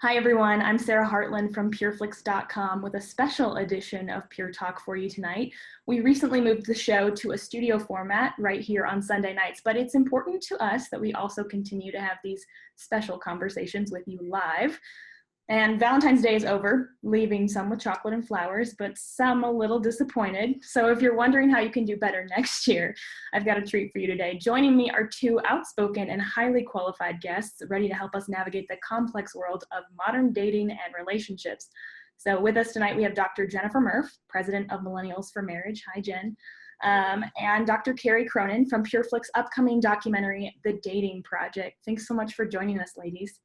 Hi everyone, I'm Sarah Hartland from pureflix.com with a special edition of Pure Talk for you tonight. We recently moved the show to a studio format right here on Sunday nights, but it's important to us that we also continue to have these special conversations with you live. And Valentine's Day is over, leaving some with chocolate and flowers, but some a little disappointed. So if you're wondering how you can do better next year, I've got a treat for you today. Joining me are two outspoken and highly qualified guests ready to help us navigate the complex world of modern dating and relationships. So with us tonight, we have Dr. Jennifer Murph, president of Millennials for Marriage. Hi, Jen. And Dr. Carrie Cronin from PureFlix's upcoming documentary, The Dating Project. Thanks so much for joining us, ladies.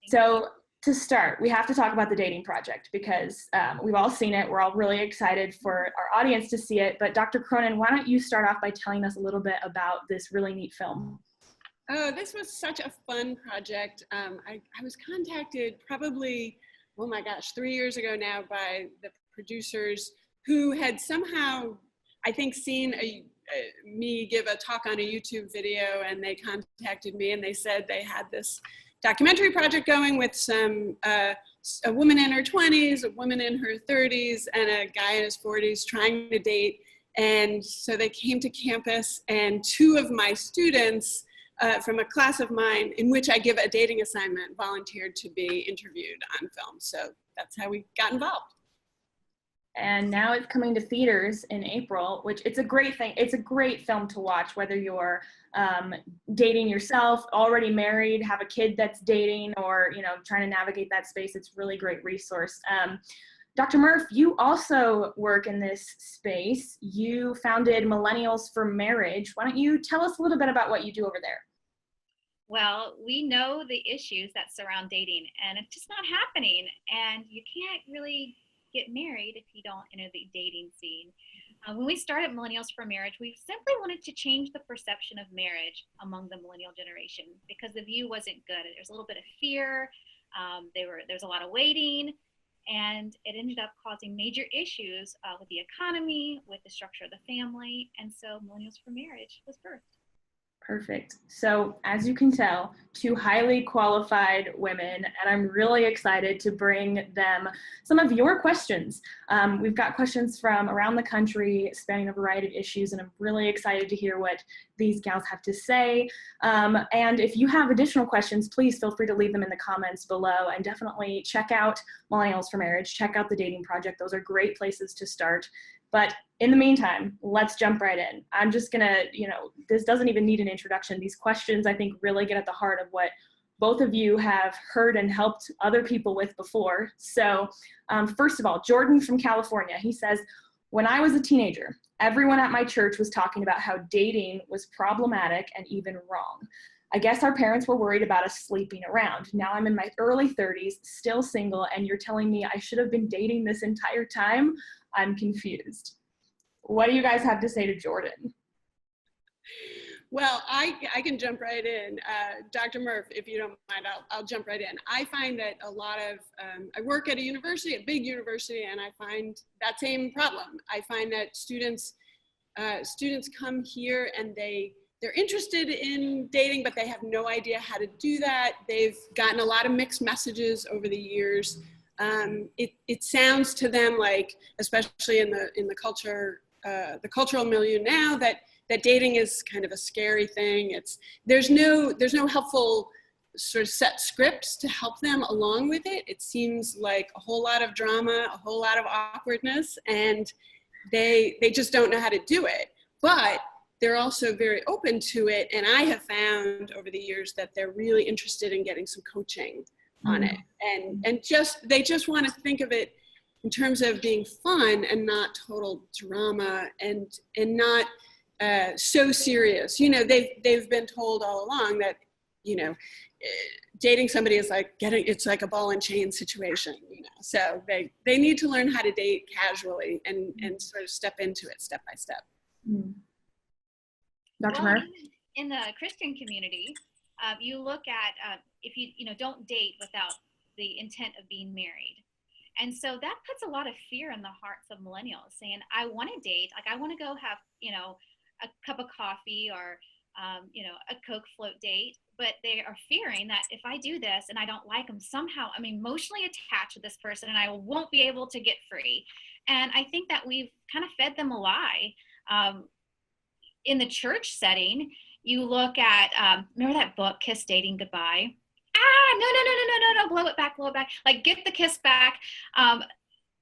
So to start, we have to talk about The Dating Project because we've all seen it. We're all really excited for our audience to see it. But Dr. Cronin, why don't you start off by telling us a little bit about this really neat film? Oh, this was such a fun project. I was contacted probably, oh my gosh, 3 years ago now by the producers who had somehow, I think, seen me give a talk on a YouTube video, and they contacted me and they said they had this documentary project going with a woman in her 20s, a woman in her 30s, and a guy in his 40s trying to date. And so they came to campus, and two of my students from a class of mine in which I give a dating assignment volunteered to be interviewed on film. So that's how we got involved. And now it's coming to theaters in April, which it's a great thing. It's a great film to watch, whether you're dating yourself, already married, have a kid that's dating, or trying to navigate that space. It's a really great resource. Dr. Murph, you also work in this space. You founded Millennials for Marriage. Why don't you tell us a little bit about what you do over there? Well, we know the issues that surround dating, and it's just not happening. And you can't really get married if you don't enter the dating scene. When we started Millennials for Marriage, we simply wanted to change the perception of marriage among the millennial generation because the view wasn't good. There's a little bit of fear. There's a lot of waiting, and it ended up causing major issues with the economy, with the structure of the family, and so Millennials for Marriage was birthed. Perfect. So as you can tell, two highly qualified women, and I'm really excited to bring them some of your questions. We've got questions from around the country spanning a variety of issues, and I'm really excited to hear what these gals have to say. And if you have additional questions, please feel free to leave them in the comments below, and definitely check out Millennials for Marriage, check out The Dating Project. Those are great places to start. But in the meantime, let's jump right in. I'm just gonna, this doesn't even need an introduction. These questions, I think, really get at the heart of what both of you have heard and helped other people with before. So first of all, Jordan from California, he says, when I was a teenager, everyone at my church was talking about how dating was problematic and even wrong. I guess our parents were worried about us sleeping around. Now I'm in my early 30s, still single, and you're telling me I should have been dating this entire time? I'm confused. What do you guys have to say to Jordan? Well, I can jump right in. Dr. Murph, if you don't mind, I'll jump right in. I find that a lot of, I work at a university, a big university, and I find that same problem. I find that students come here and they're interested in dating, but they have no idea how to do that. They've gotten a lot of mixed messages over the years. It sounds to them like, especially in the cultural milieu now, that dating is kind of a scary thing. There's no helpful sort of set scripts to help them along with it. It seems like a whole lot of drama, a whole lot of awkwardness, and they just don't know how to do it. But they're also very open to it, and I have found over the years that they're really interested in getting some coaching on it, and they just want to think of it in terms of being fun and not total drama and not so serious. They've been told all along that dating somebody is like it's like a ball and chain situation. So they need to learn how to date casually and sort of step into it step by step. Dr. Murph? In the Christian community, you look at if you don't date without the intent of being married. And so that puts a lot of fear in the hearts of millennials saying, I want to date, like I want to go have, a cup of coffee or a Coke float date, but they are fearing that if I do this and I don't like them, somehow I'm emotionally attached to this person and I won't be able to get free. And I think that we've kind of fed them a lie. In the church setting, you look at, remember that book, Kiss Dating Goodbye? No, blow it back, like get the kiss back.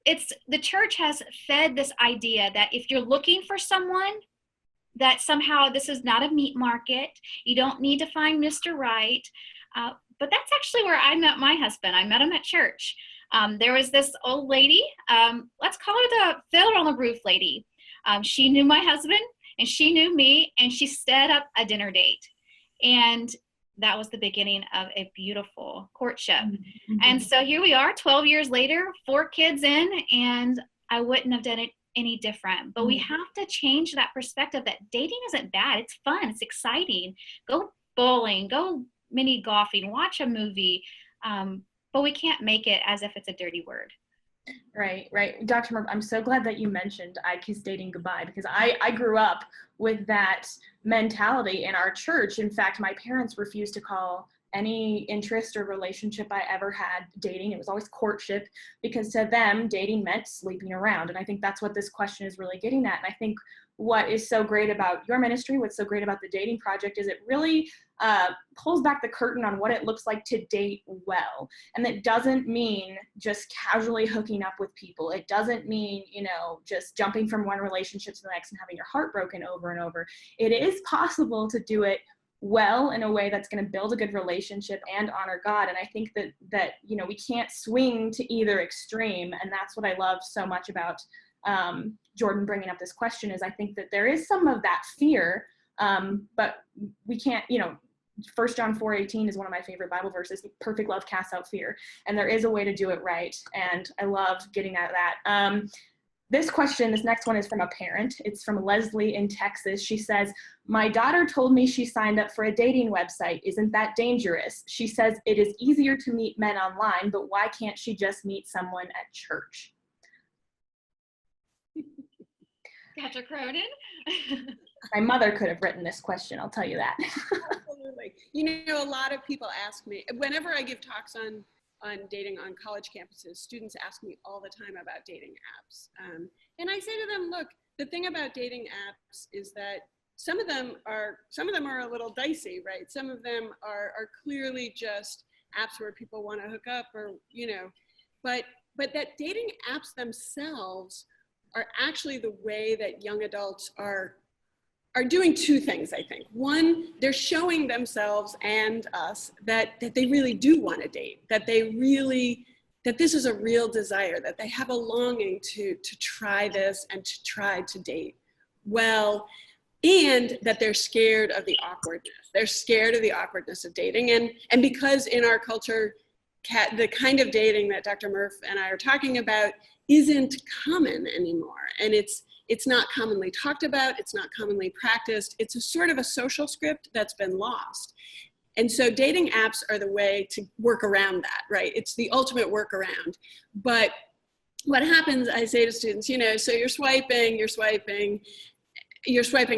It's the church has fed this idea that if you're looking for someone, that somehow this is not a meat market. You don't need to find Mr. Right. But that's actually where I met my husband. I met him at church. There was this old lady, let's call her the Fiddler on the Roof lady. She knew my husband and she knew me, and she set up a dinner date. And that was the beginning of a beautiful courtship. Mm-hmm. And so here we are 12 years later, 4 kids in, and I wouldn't have done it any different. But we have to change that perspective that dating isn't bad. It's fun. It's exciting. Go bowling, go mini golfing, watch a movie. But we can't make it as if it's a dirty word. Right. Dr. Murph, I'm so glad that you mentioned I Kiss Dating Goodbye, because I grew up with that mentality in our church. In fact, my parents refused to call any interest or relationship I ever had dating. It was always courtship, because to them, dating meant sleeping around. And I think that's what this question is really getting at. And I think what is so great about your ministry, what's so great about the Dating Project, is it really pulls back the curtain on what it looks like to date well. And that doesn't mean just casually hooking up with people. It doesn't mean, just jumping from one relationship to the next and having your heart broken over and over. It is possible to do it well in a way that's going to build a good relationship and honor God. And I think that we can't swing to either extreme. And that's what I love so much about Jordan bringing up this question, is I think that there is some of that fear, but we can't, 1 John 4:18 is one of my favorite Bible verses. Perfect love casts out fear. And there is a way to do it right. And I love getting at that. This next one is from a parent. It's from Leslie in Texas. She says, my daughter told me she signed up for a dating website. Isn't that dangerous? She says it is easier to meet men online, but why can't she just meet someone at church? Dr. Cronin? My mother could have written this question, I'll tell you that. Absolutely. A lot of people ask me, whenever I give talks on dating on college campuses, students ask me all the time about dating apps. And I say to them, look, the thing about dating apps is that some of them are a little dicey, right? Some of them are clearly just apps where people want to hook up, or, but that dating apps themselves are actually the way that young adults are doing 2 things, I think. One, they're showing themselves and us that they really do want to date, that this is a real desire, that they have a longing to try this and to try to date well, and that they're scared of the awkwardness. They're scared of the awkwardness of dating. And because in our culture, the kind of dating that Dr. Murph and I are talking about isn't common anymore. And it's not commonly talked about. It's not commonly practiced. It's a sort of a social script that's been lost. And so dating apps are the way to work around that, right? It's the ultimate workaround. But what happens, I say to students, so you're swiping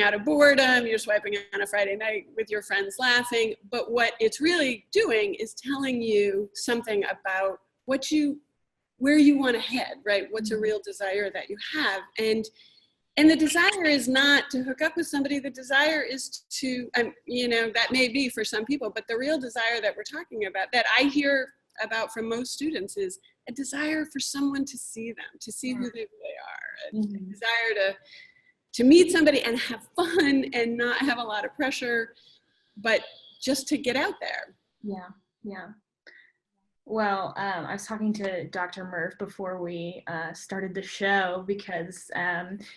out of boredom, you're swiping on a Friday night with your friends laughing. But what it's really doing is telling you something about where you want to head, right? What's a real desire that you have. And the desire is not to hook up with somebody. The desire is to, that may be for some people, but the real desire that we're talking about, that I hear about from most students, is a desire for someone to see them, to see who they really are, a desire to meet somebody and have fun and not have a lot of pressure, but just to get out there. Yeah. Well, I was talking to Dr. Murph before we started the show, because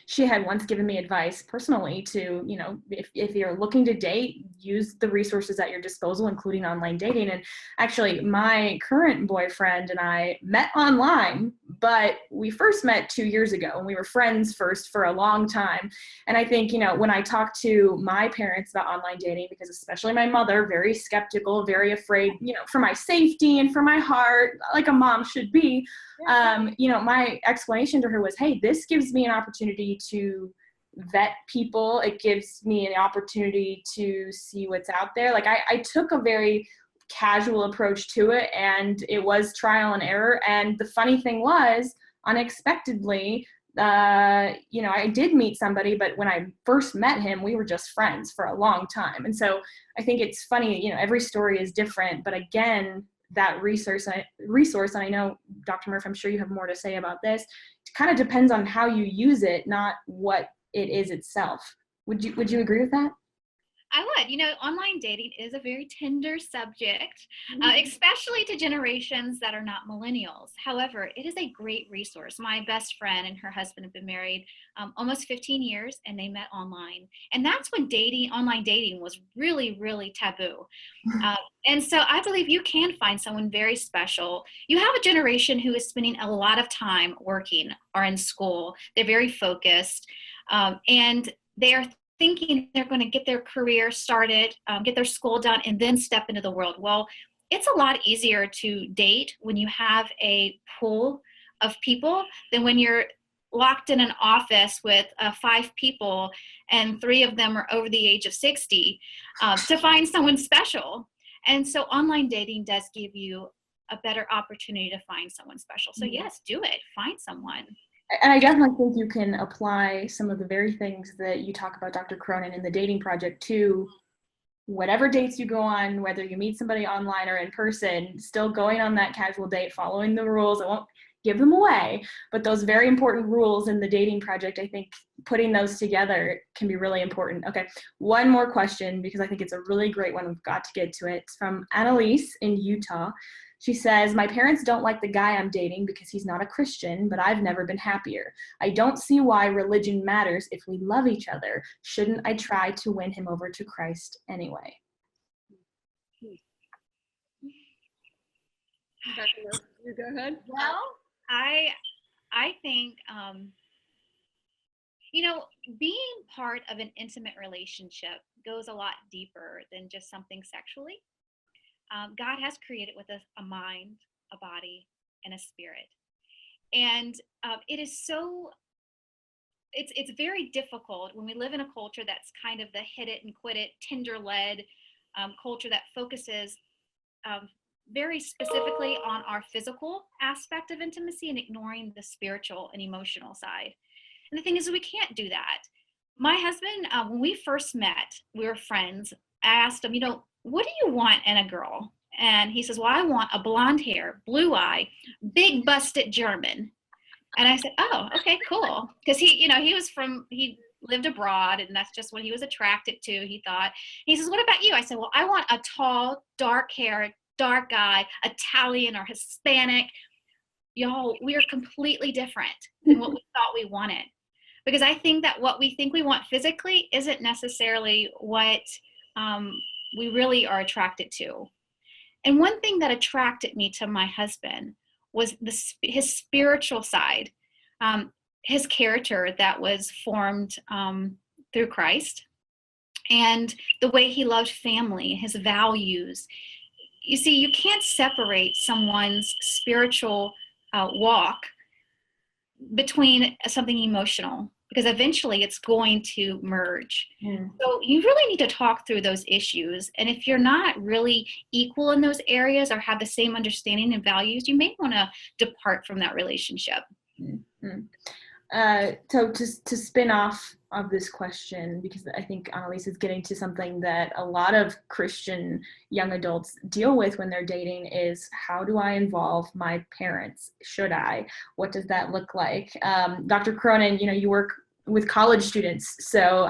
she had once given me advice personally to, if you're looking to date, use the resources at your disposal, including online dating. And actually, my current boyfriend and I met online, but we first met 2 years ago, and we were friends first for a long time. And I think, when I talk to my parents about online dating, because especially my mother, very skeptical, very afraid, for my safety and for my heart, like a mom should be, my explanation to her was, hey, this gives me an opportunity to vet people. It gives me an opportunity to see what's out there. Like I took a very casual approach to it, and it was trial and error. And the funny thing was, unexpectedly, I did meet somebody, but when I first met him, we were just friends for a long time. And so I think it's funny, every story is different, but again, that resource, and I know, Dr. Murph, I'm sure you have more to say about this. It kind of depends on how you use it, not what it is itself. Would you agree with that? I would. Online dating is a very tender subject, especially to generations that are not millennials. However, it is a great resource. My best friend and her husband have been married almost 15 years, and they met online. And that's when online dating was really, really taboo. And so I believe you can find someone very special. You have a generation who is spending a lot of time working or in school. They're very focused, and they are thinking they're going to get their career started, get their school done, and then step into the world. Well, it's a lot easier to date when you have a pool of people than when you're locked in an office with 5 people and 3 of them are over the age of 60 to find someone special. And so online dating does give you a better opportunity to find someone special. So yes, do it. Find someone. And I definitely think you can apply some of the very things that you talk about, Dr. Cronin, in the dating project to whatever dates you go on, whether you meet somebody online or in person, still going on that casual date, following the rules. I won't give them away, but those very important rules in the dating project, I think putting those together can be really important. Okay, one more question, because I think it's a really great one. We've got to get to it. It's from Annalise in Utah. She says, my parents don't like the guy I'm dating because he's not a Christian, but I've never been happier. I don't see why religion matters if we love each other. Shouldn't I try to win him over to Christ anyway? You go ahead. Well, I think, being part of an intimate relationship goes a lot deeper than just something sexually. God has created with us a mind, a body, and a spirit. And it is it's very difficult when we live in a culture that's kind of the hit it and quit it, Tinder-led culture that focuses very specifically on our physical aspect of intimacy and ignoring the spiritual and emotional side. And the thing is, we can't do that. My husband, when we first met, we were friends. I asked him, what do you want in a girl? And he says, well, I want a blonde hair, blue eye, big busted German. And I said, oh, okay, cool. Because he lived abroad, and that's just what he was attracted to, he thought. He says, what about you? I said, well, I want a tall, dark hair, dark guy, Italian or Hispanic. Y'all, we are completely different than what we thought we wanted. Because I think that what we think we want physically isn't necessarily what we really are attracted to. And one thing that attracted me to my husband was his spiritual side, his character that was formed through Christ, and the way he loved family, his values. You see, you can't separate someone's spiritual walk between something emotional, because eventually it's going to merge. So you really need to talk through those issues. And if you're not really equal in those areas or have the same understanding and values, you may want to depart from that relationship. So to spin off of this question, because I think Annalise is getting to something that a lot of Christian young adults deal with when they're dating, is how do I involve my parents? Should I? What does that look like? Dr. Cronin, you work with college students, so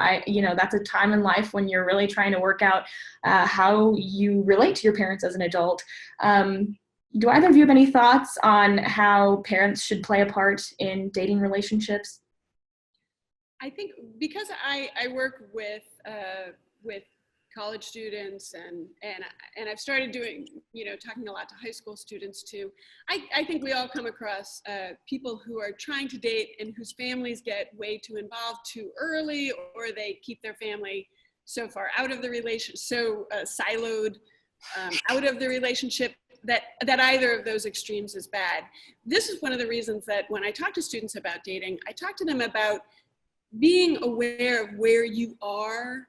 that's a time in life when you're really trying to work out how you relate to your parents as an adult. Do either of you have any thoughts on how parents should play a part in dating relationships? I think because I work with college students and I've started doing, talking a lot to high school students too. I think we all come across people who are trying to date and whose families get way too involved too early, or they keep their family so far out of the relationship, so siloed out of the relationship that either of those extremes is bad. This is one of the reasons that when I talk to students about dating, I talk to them about being aware of where you are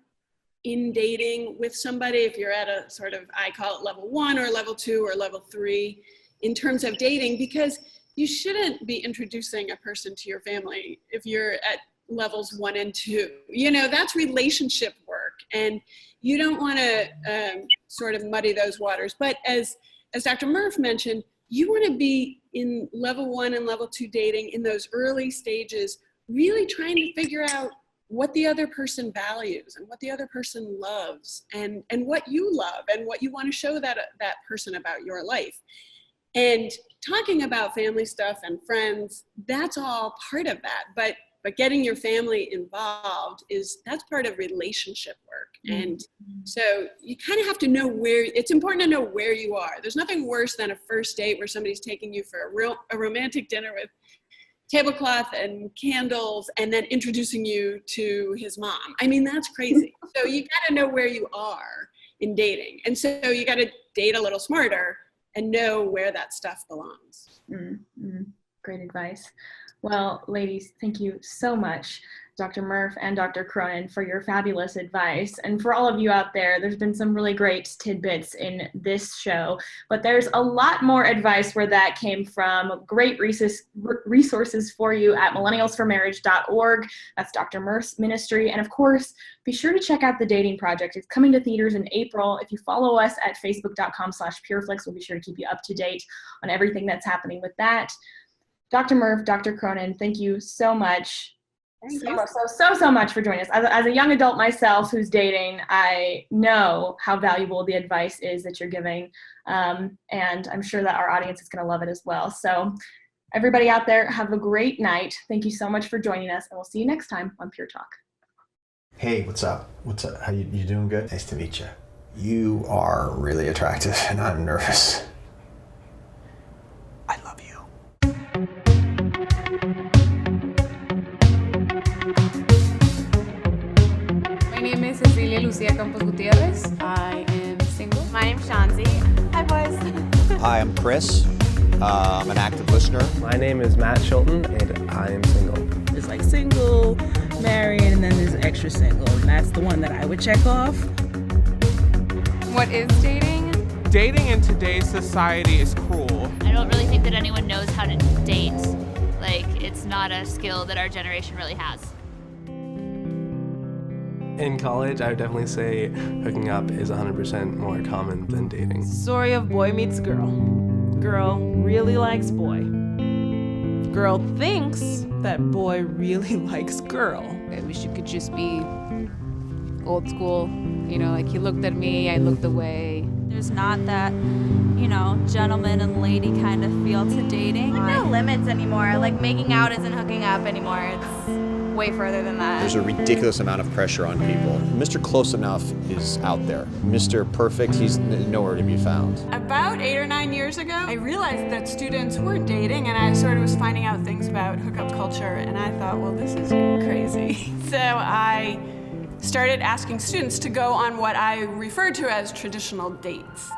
in dating with somebody, if you're at a sort of, I call it level 1 or level 2 or level 3 in terms of dating, because you shouldn't be introducing a person to your family if you're at levels 1 and 2. You know, that's relationship work, and you don't want to sort of muddy those waters. But as Dr. Murph mentioned, you want to be in level 1 and level 2 dating in those early stages, really trying to figure out what the other person values and what the other person loves, and what you love and what you want to show that person about your life. And talking about family stuff and friends, that's all part of that. But getting your family involved that's part of relationship work. And so you kind of have to know it's important to know where you are. There's nothing worse than a first date where somebody's taking you for a romantic dinner with tablecloth and candles and then introducing you to his mom. I mean, that's crazy. So you got to know where you are in dating. And so you got to date a little smarter and know where that stuff belongs. Great advice. Well, ladies, thank you so much, Dr. Murph and Dr. Cronin, for your fabulous advice. And for all of you out there, there's been some really great tidbits in this show, but there's a lot more advice where that came from. Great resources for you at millennialsformarriage.org. That's Dr. Murph's ministry. And of course, be sure to check out The Dating Project. It's coming to theaters in April. If you follow us at facebook.com/pureflix, we'll be sure to keep you up to date on everything that's happening with that. Dr. Murph, Dr. Cronin, thank you so much. So much for joining us. As a young adult myself who's dating, I know how valuable the advice is that you're giving. And I'm sure that our audience is going to love it as well. So everybody out there, have a great night. Thank you so much for joining us, and we'll see you next time on Pure Talk. Hey, what's up? How you doing good? Nice to meet you. You are really attractive, and I'm nervous. I love you. My name is Cecilia Lucia Campos Gutierrez. I am single. My name's Shanzi. Hi, boys. Hi, I'm Chris. I'm an active listener. My name is Matt Schulten, and I am single. There's like single, married, and then there's extra single. And that's the one that I would check off. What is dating? Dating in today's society is cruel. I don't really think that anyone knows how to date. Like, it's not a skill that our generation really has. In college, I would definitely say hooking up is 100% more common than dating. Story of boy meets girl. Girl really likes boy. Girl thinks that boy really likes girl. I wish it could just be old school. You know, like he looked at me, I looked away. There's not that, you know, gentleman and lady kind of feel to dating. No limits anymore. Like, making out isn't hooking up anymore. It's way further than that. There's a ridiculous amount of pressure on people. Mr. Close Enough is out there. Mr. Perfect, he's nowhere to be found. About 8 or 9 years ago, I realized that students were dating, and I sort of was finding out things about hookup culture, and I thought, well, this is crazy. So I started asking students to go on what I refer to as traditional dates.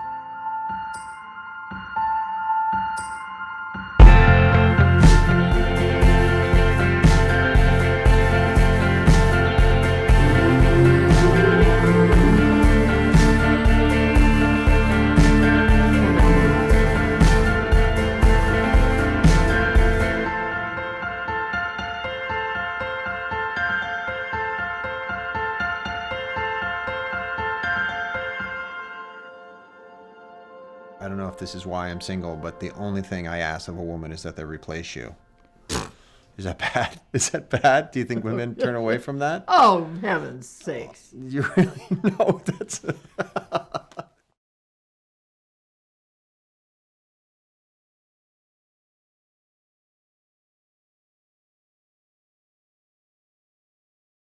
I don't know if this is why I'm single, but the only thing I ask of a woman is that they replace you. Is that bad? Is that bad? Do you think women turn away from that? Oh, heaven's sakes. You really know that's...